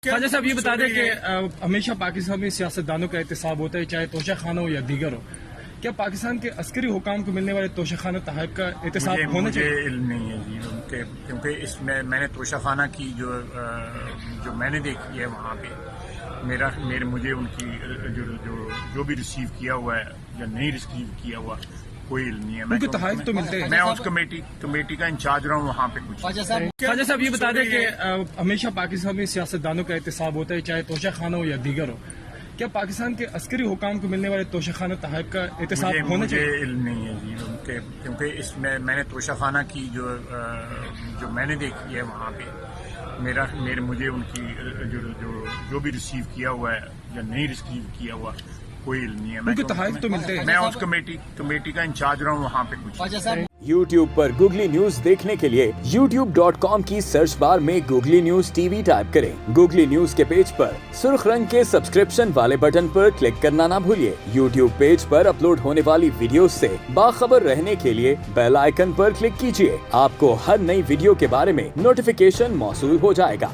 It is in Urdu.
خواجہ صاحب یہ بتا دیں کہ ہمیشہ پاکستان میں سیاستدانوں کا احتساب ہوتا ہے، چاہے توشہ خانہ ہو یا دیگر ہو. کیا پاکستان کے عسکری حکام کو ملنے والے توشہ خانہ تحائف کا احتساب ہونا چاہیے؟ مجھے علم نہیں ہے جی، کیونکہ اس میں نے توشہ خانہ کی جو میں نے دیکھی ہے وہاں پہ مجھے ان کی جو بھی ریسیو کیا ہوا ہے یا نہیں ریسیو کیا ہوا کوئی علم نہیں ہے. ان کو تحائف تو ملتے ہیں. میں اس کمیٹی کا انچارج رہا ہوں وہاں پہ. کچھ خواجہ صاحب یہ بتا دیں کہ ہمیشہ پاکستان میں سیاستدانوں کا احتساب ہوتا ہے، چاہے توشہ خانہ ہو یا دیگر ہو. کیا پاکستان کے عسکری حکام کو ملنے والے توشہ خانہ تحائف کا احتساب ہونا چاہیے؟ مجھے علم نہیں ہے جی، کیونکہ اس میں نے توشہ خانہ کی جو میں نے دیکھی ہے وہاں پہ مجھے ان کی جو بھی ریسیو کیا ہوا ہے یا نہیں ریسیو کیا ہوا کوئی علم نہیں ہے. ان کو تحائف تو ملتے ہیں. میں اس کمیٹی کا انچارج رہا ہوں وہاں پہ. کچھ YouTube پر گوگلی نیوز دیکھنے کے لیے youtube.com کی سرچ بار میں googly news T V type کریں. گوگلی نیوز کے پیج پر سرخ رنگ کے سبسکرپشن والے بٹن پر کلک کرنا نہ بھولیے. YouTube پیج پر اپلوڈ ہونے والی ویڈیوز سے باخبر رہنے کے لیے بیل آئیکن پر کلک کیجیے. آپ کو ہر نئی ویڈیو کے بارے میں نوٹیفیکیشن موصول ہو جائے گا.